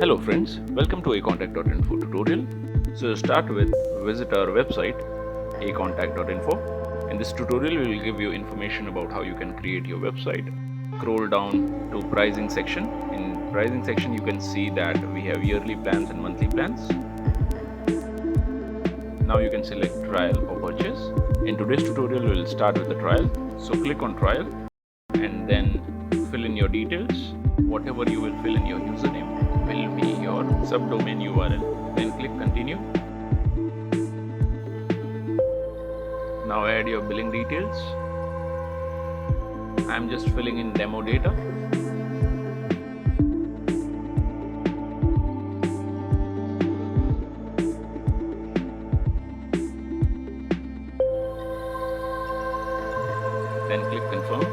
Hello friends, welcome to AContact.info tutorial. So to start with, visit our website AContact.info. In this tutorial, we will give you information about how you can create your website. Scroll down to pricing section. In pricing section, you can see that we have yearly plans and monthly plans. Now you can select trial or purchase. In today's tutorial, we will start with the trial. So click on trial and then fill in your details. Whatever you will fill in your username will be your subdomain URL. Then click continue. Now add your billing details. I am just filling in demo data. Then click confirm.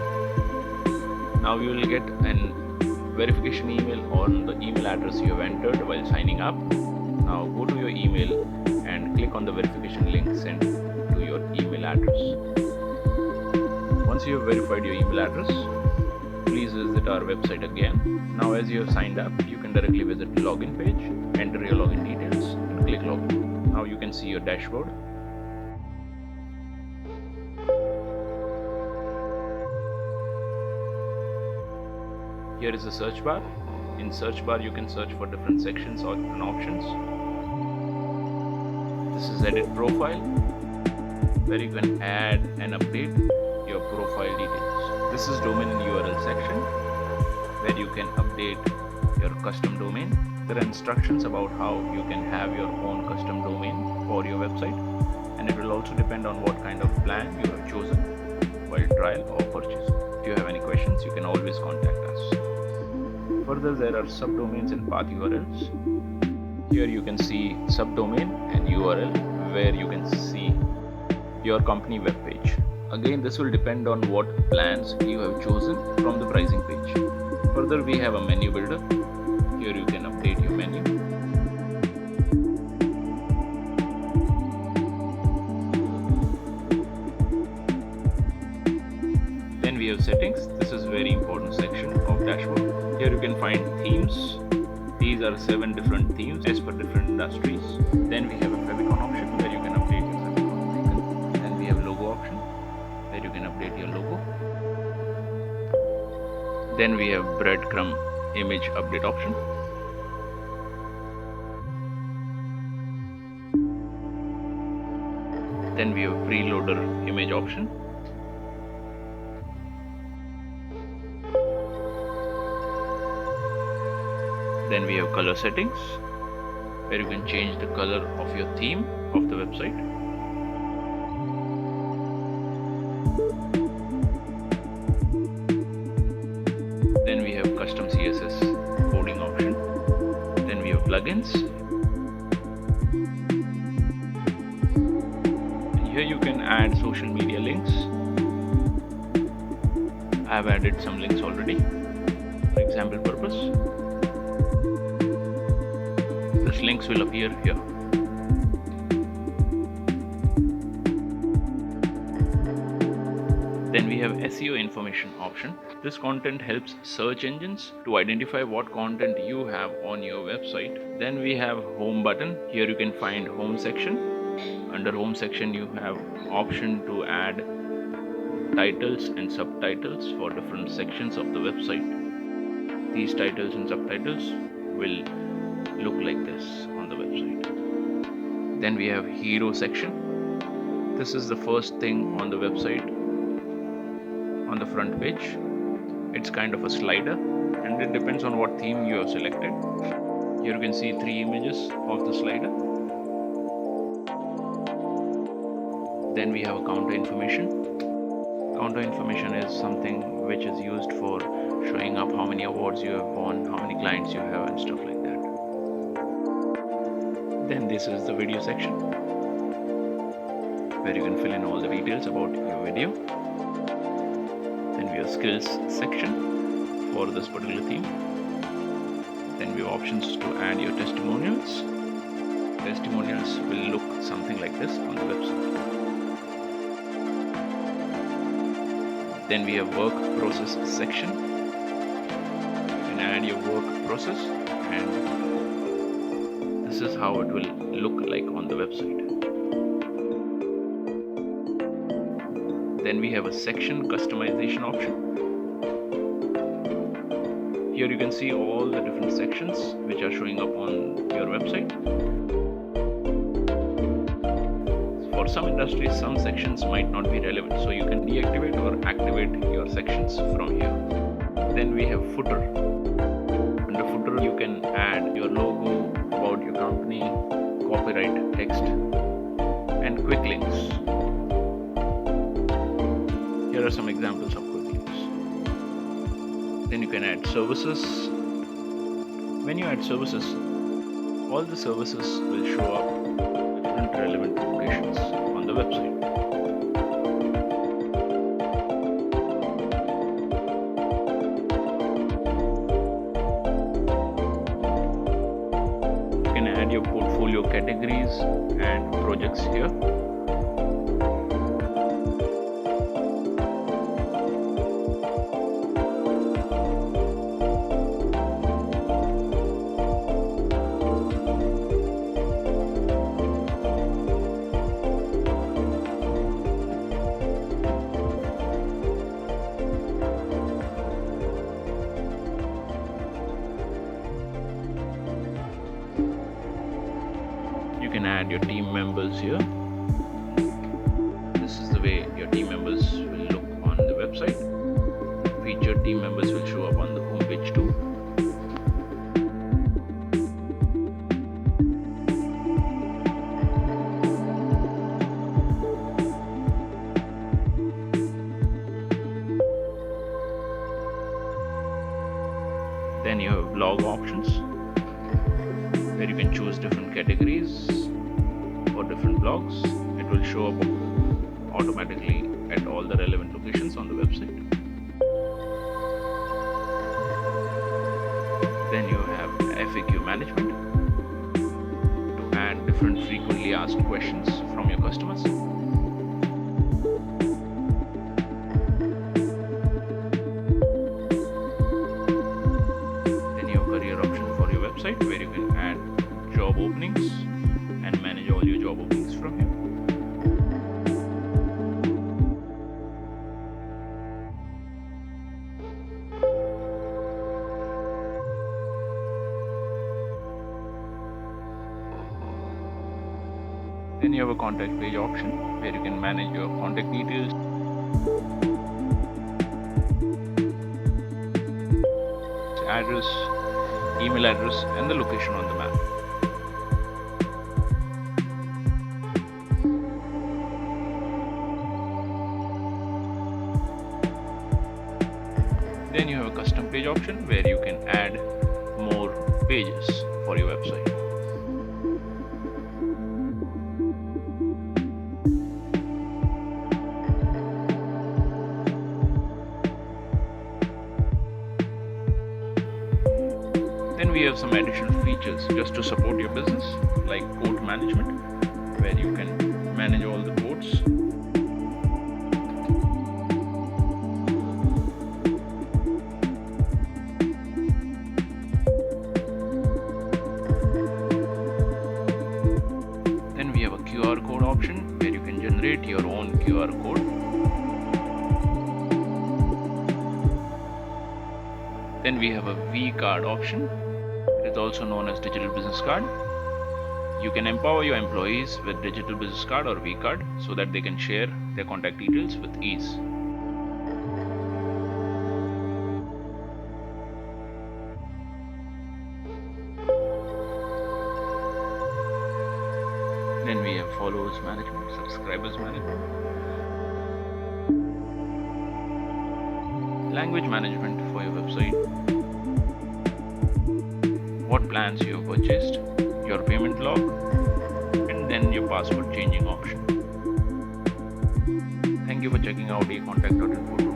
Now you will get an verification email on the email address you have entered while signing up. Now go to your email and click on the verification link sent to your email address. Once you have verified your email address, please visit our website again. Now as you have signed up, you can directly visit the login page, enter your login details and click login. Now you can see your dashboard. Here is the search bar. In search bar, you can search for different sections or different options. This is edit profile, where you can add and update your profile details. This is domain and URL section, where you can update your custom domain. There are instructions about how you can have your own custom domain for your website, and it will also depend on what kind of plan you have chosen while trial or purchase. If you have any questions, you can always contact us. Further, there are subdomains and path URLs. Here you can see subdomain and URL, where you can see your company web page. Again, this will depend on what plans you have chosen from the pricing page. Further, we have a menu builder. Here you can update your menu. Then we have settings. This is very important section of dashboard. Here you can find themes. These are 7 different themes as per different industries. Then we have a favicon option where you can update your favicon icon. Then we have logo option where you can update your logo. Then we have breadcrumb image update option. Then we have preloader image option. Then we have color settings, where you can change the color of your theme of the website. Then we have custom CSS coding option. Then we have plugins. And here you can add social media links. I have added some links already for example purpose. These links will appear here. Then we have SEO information option. This content helps search engines to identify what content you have on your website. Then we have home button. Here you can find home section. Under home section you have option to add titles and subtitles for different sections of the website. These titles and subtitles will look like this on the website. Then we have hero section. This is the first thing on the website on the front page. It's kind of a slider and it depends on what theme you have selected. Here you can see 3 images of the slider. Then we have a counter information. Counter information is something which is used for showing up how many awards you have won, how many clients you have and stuff like that. Then this is the video section, where you can fill in all the details about your video. Then we have skills section for this particular theme. Then we have options to add your testimonials. Testimonials will look something like this on the website. Then we have work process section. You can add your work process and This is how it will look like on the website. Then we have a section customization option. Here you can see all the different sections which are showing up on your website. For some industries, some sections might not be relevant, so you can deactivate or activate your sections from here. Then we have footer. Under footer, you can add your logo, about your company, copyright text, and quick links. Here are some examples of quick links. Then you can add services. When you add services, all the services will show up in different relevant locations on the website. You can add your portfolio categories and projects here. You can add your team members here. This is the way your team members will look on the website. Featured team members will show up on the homepage too. Then you have blog options, where you can choose different categories for different blogs. It will show up automatically at all the relevant locations on the website. Then you have FAQ management to add different frequently asked questions from your customers. Then you have career option for your website, where you can add job openings and manage all your job openings from here. Then you have a contact page option, where you can manage your contact details, address, email address, and the location on the map. Then you have a custom page option, where you can add more pages for your website. Then we have some additional features just to support your business, like quote management, where you can manage all the quotes. Then we have a QR code option, where you can generate your own QR code. Then we have a V card option. It is also known as digital business card. You can empower your employees with digital business card or V card so that they can share their contact details with ease. Then we have followers management, subscribers management, language management for your website, what plans you have purchased, your payment log, and then your password changing option. Thank you for checking out AContact.info.